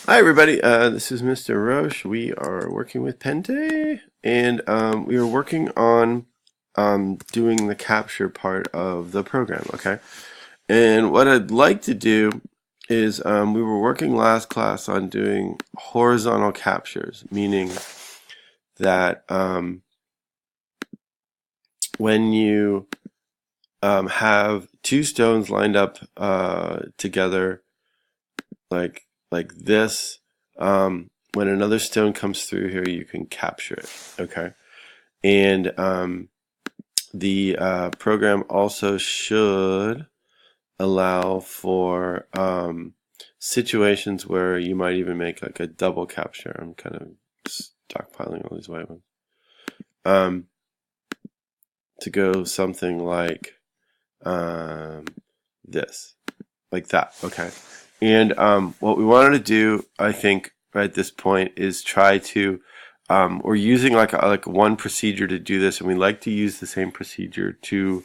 Hi everybody, this is Mr. Roche. We are working with Pente, and we are working on doing the capture part of the program, okay? And what I'd like to do is we were working last class on doing horizontal captures, meaning that when you have two stones lined up together like this, when another stone comes through here, you can capture it, okay? And the program also should allow for situations where you might even make like a double capture. I'm kind of stockpiling all these white ones. To go something like this, like that, okay? And what we wanted to do, I think, right at this point is try to, we're using like one procedure to do this, and we like to use the same procedure to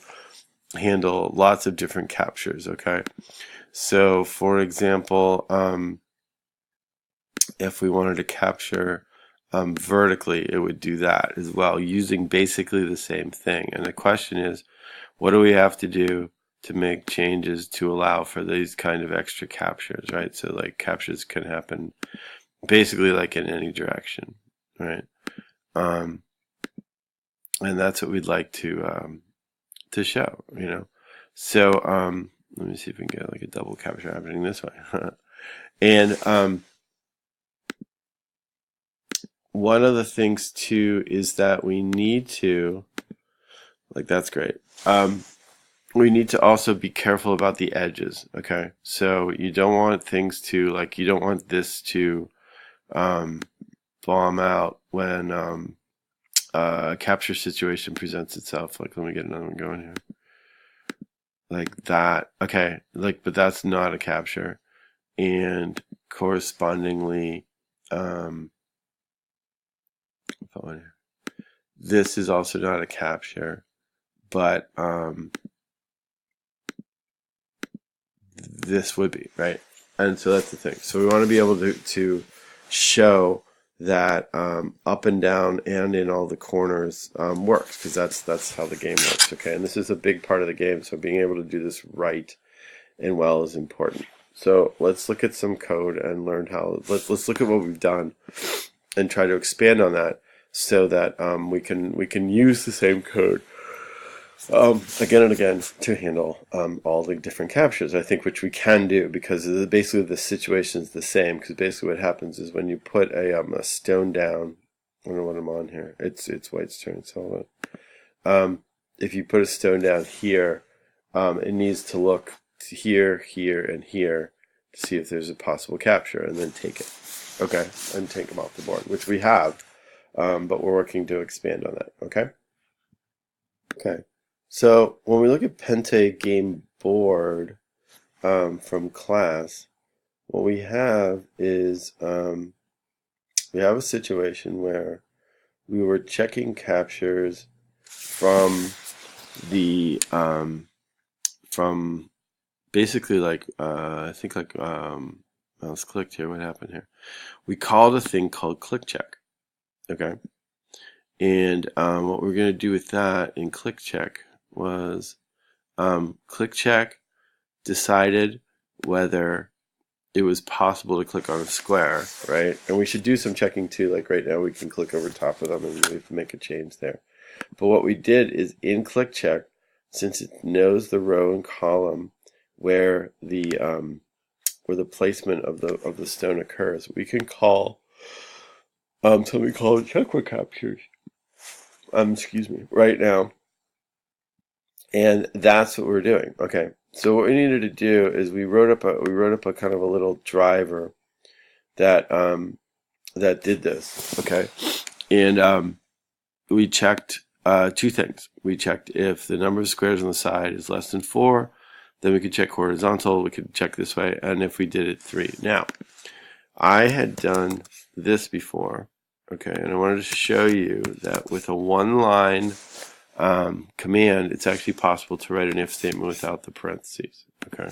handle lots of different captures, okay? So, for example, if we wanted to capture vertically, it would do that as well, using basically the same thing. And the question is, what do we have to do to make changes to allow for these kind of extra captures, right? So like captures can happen basically like in any direction, right? And that's what we'd like to show, you know. So let me see if we can get like a double capture happening this way. And one of the things too is that we need to, like, that's great. We need to also be careful about the edges, okay? So you don't want things to, like, you don't want this to bomb out when a capture situation presents itself. Like, let me get another one going here. Like that. Okay, like, but that's not a capture. And correspondingly, this is also not a capture, but this would be, right? And so that's the thing. So we want to be able to show that up and down and in all the corners works, because that's how the game works, okay? And this is a big part of the game, so being able to do this right and well is important. So let's look at some code and learn how. Let's look at what we've done and try to expand on that so that we can use the same code again and again to handle all the different captures, I think, which we can do, because basically the situation is the same. Because basically what happens is when you put a stone down, I don't know what I'm on here. It's White's turn, so if you put a stone down here, it needs to look here, here, and here to see if there's a possible capture, and then take it. Okay, and take them off the board, which we have, but we're working to expand on that. Okay. Okay. So when we look at Pente game board from class, what we have is we have a situation where we were checking captures from the from basically like I think like mouse clicked here. What happened here? We called a thing called click check. Okay. And what we're going to do with that in click check was click check decided whether it was possible to click on a square, right? And we should do some checking too. Like right now we can click over top of them and we have to make a change there. But what we did is in click check, since it knows the row and column where the placement of the stone occurs, we can call something called check for captures. Excuse me, right now. And that's what we're doing. Okay. So what we needed to do is we wrote up a kind of a little driver that that did this. Okay. And we checked two things. We checked if the number of squares on the side is less than 4, then we could check horizontal. We could check this way, and if we did it 3. Now, I had done this before. Okay, and I wanted to show you that with a one-line command, it's actually possible to write an if statement without the parentheses. Okay,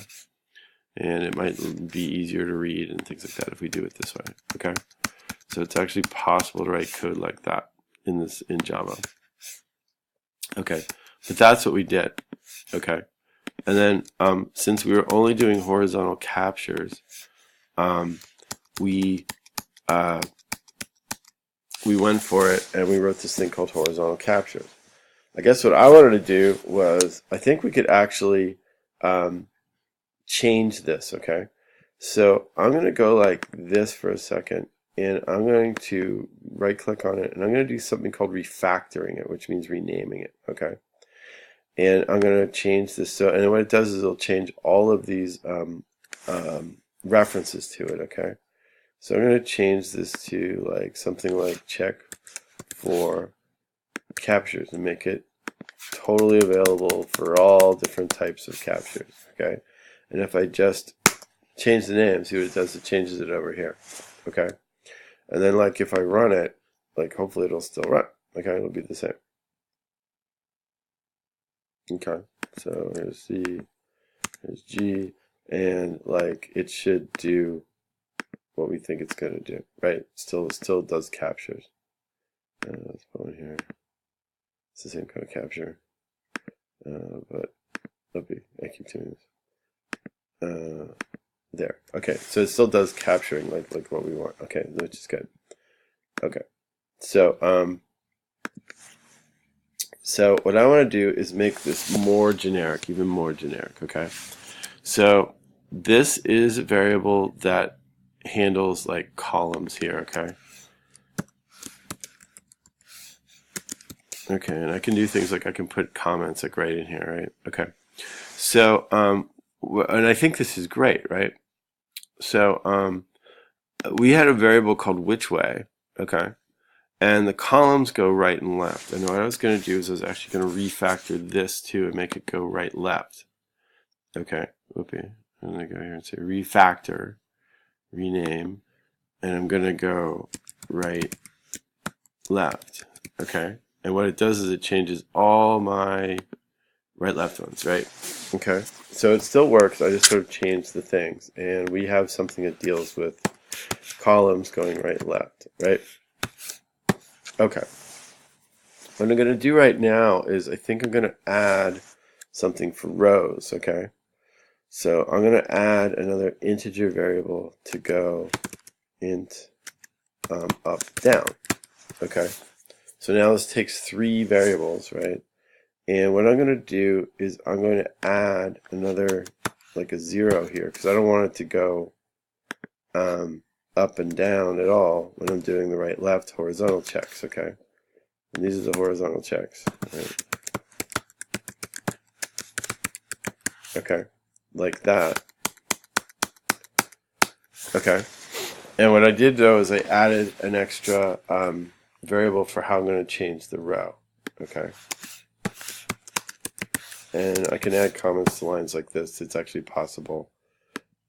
and it might be easier to read and things like that if we do it this way. Okay, so it's actually possible to write code like that in Java. Okay, but that's what we did. Okay, and then since we were only doing horizontal captures, we went for it and we wrote this thing called horizontal captures. I guess what I wanted to do was, I think we could actually change this, okay? So I'm going to go like this for a second, and I'm going to right click on it, and I'm going to do something called refactoring it, which means renaming it, okay? And I'm going to change this, so, and what it does is it'll change all of these references to it, okay? So I'm going to change this to like something like check for captures and make it totally available for all different types of captures, okay? And if I just change the name, see what it does, it changes it over here, okay? And then like if I run it, like hopefully it'll still run, okay? It'll be the same. Okay, so here's C, here's G, and like it should do what we think it's going to do, right? Still does captures. Let's go in here. It's the same kind of capture, but I keep doing this. There. Okay, so it still does capturing like what we want. Okay, which is good. Okay, so so what I want to do is make this more generic, even more generic. Okay, so this is a variable that handles like columns here. Okay. Okay, and I can do things like I can put comments like right in here, right? Okay. So, and I think this is great, right? So, we had a variable called which way, okay? And the columns go right and left. And what I was going to do is I was actually going to refactor this too and make it go right left. Okay, whoopee. I'm going to go here and say refactor, rename, and I'm going to go right left, okay? And what it does is it changes all my right left ones, right? Okay, so it still works. I just sort of changed the things, and we have something that deals with columns going right left, right? Okay, what I'm going to do right now is I think I'm going to add something for rows, okay? So I'm going to add another integer variable to go int up down, okay? So now this takes 3 variables, right? And what I'm going to do is I'm going to add another, like a 0 here, because I don't want it to go up and down at all when I'm doing the right left horizontal checks, okay? And these are the horizontal checks, right? Okay, like that. Okay, and what I did though is I added an extra variable for how I'm going to change the row, okay? And I can add comments to lines like this. It's actually possible,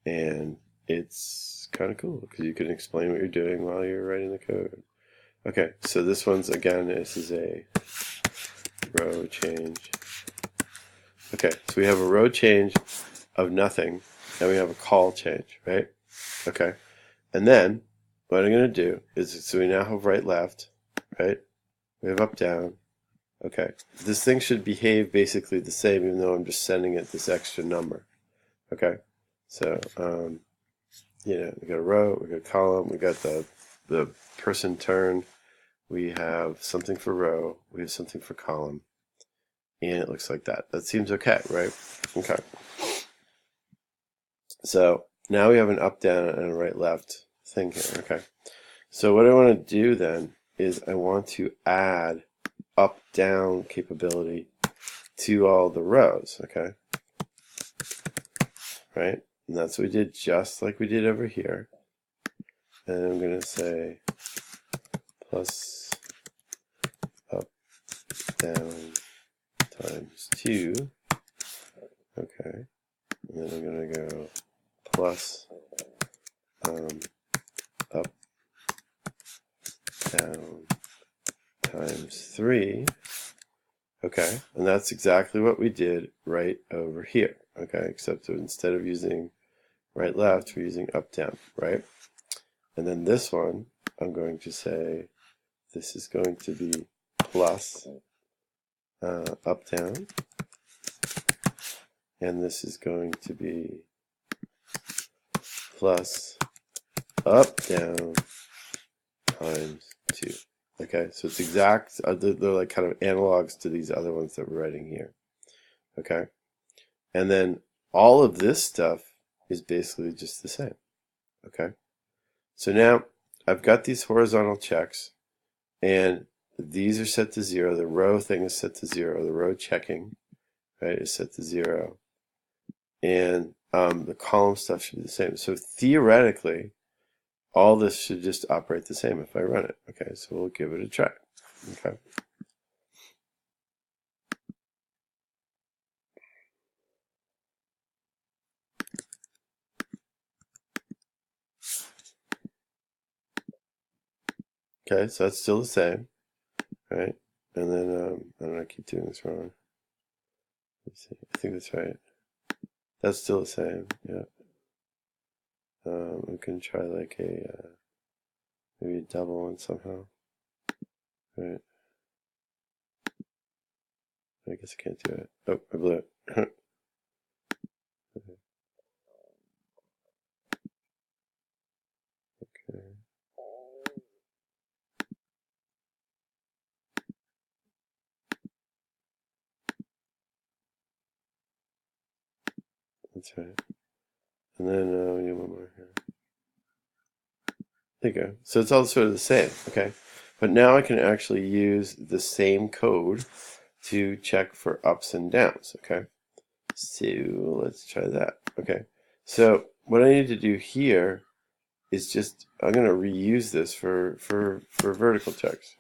and it's kind of cool because you can explain what you're doing while you're writing the code. Okay, so this one's, again, this is a row change. Okay, so we have a row change of nothing, and we have a call change, right? Okay, and then what I'm going to do is, so we now have right left, right? We have up down. Okay, this thing should behave basically the same, even though I'm just sending it this extra number. Okay, so you know, we got a row, we got a column, we got the person turned, we have something for row, we have something for column, and it looks like that. That seems okay, right? Okay. So now we have an up down and a right left thing here. Okay. So what I want to do then is I want to add up down capability to all the rows. Okay. Right. And that's what we did, just like we did over here. And I'm going to say plus up down times 2. Okay. And then I'm going to go plus up down times 3. Okay, and that's exactly what we did right over here. Okay, except that instead of using right, left, we're using up, down, right? And then this one, I'm going to say this is going to be plus up, down. And this is going to be plus up, down times 2. Okay, so it's exact, they're like kind of analogs to these other ones that we're writing here. Okay, and then all of this stuff is basically just the same. Okay, so now I've got these horizontal checks, and these are set to 0. The row thing is set to 0. The row checking, right, is set to 0. And the column stuff should be the same. So theoretically, all this should just operate the same if I run it. Okay, so we'll give it a try. Okay. Okay, so that's still the same, right? And then, I don't know, I keep doing this wrong. Let's see, I think that's right. That's still the same, yeah. We can try like a, maybe a double one somehow, right? I guess I can't do it. Oh, I blew it. Okay. That's right. And then we need one more here. There you go. So it's all sort of the same, okay? But now I can actually use the same code to check for ups and downs, okay? So let's try that. Okay, so what I need to do here is just, I'm going to reuse this for vertical checks.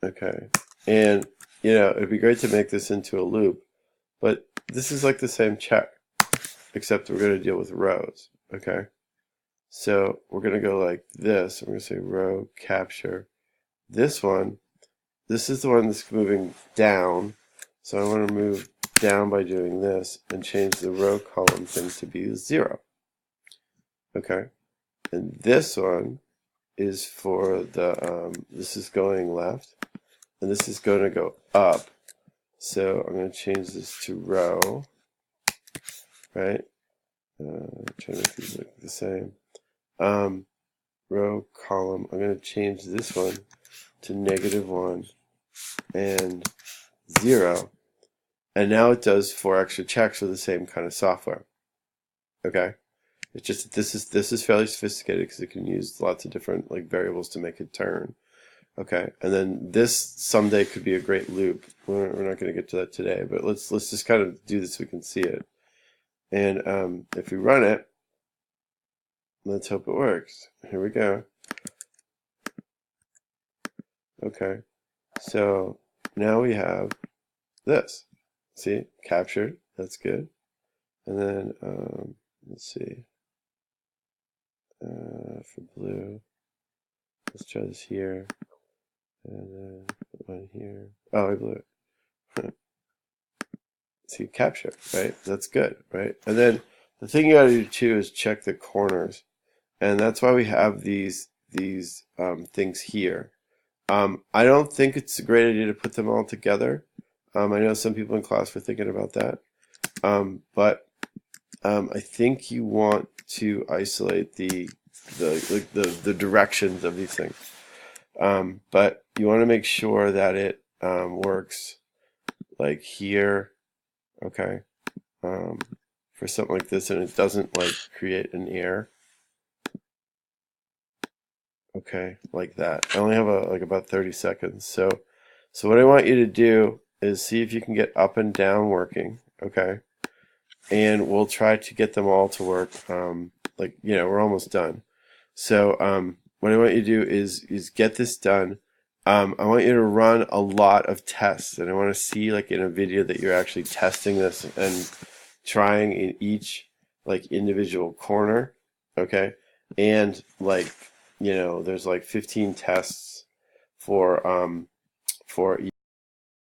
Okay, and it'd be great to make this into a loop, but this is like the same check, except we're going to deal with rows. Okay, so we're going to go like this. I'm going to say row capture. This one, this is the one that's moving down, so I want to move down by doing this and change the row column thing to be 0. Okay, and this one is for the, this is going left, and this is going to go up. So I'm going to change this to row, right? Try to make these look the same. Row, column, I'm going to change this one to -1 and 0. And now it does 4 extra checks with the same kind of software. Okay? It's just that this is fairly sophisticated because it can use lots of different like variables to make it turn. Okay, and then this someday could be a great loop. We're not going to get to that today, but let's just kind of do this so we can see it. And if we run it, let's hope it works. Here we go. Okay, so now we have this. See, captured. That's good. And then let's see. For blue, let's try this here. And then put one here. Oh, I blew it. See, capture, right? That's good, right? And then the thing you gotta do too is check the corners. And that's why we have these things here. I don't think it's a great idea to put them all together. I know some people in class were thinking about that. But I think you want to isolate the directions of these things. But you want to make sure that it works like here, okay, for something like this, and it doesn't like create an error. Okay, like that. I only have like about 30 seconds. So what I want you to do is see if you can get up and down working, okay? And we'll try to get them all to work. Like, we're almost done. So what I want you to do is get this done. I want you to run a lot of tests, and I want to see like in a video that you're actually testing this and trying in each like individual corner, okay? And like there's like 15 tests for for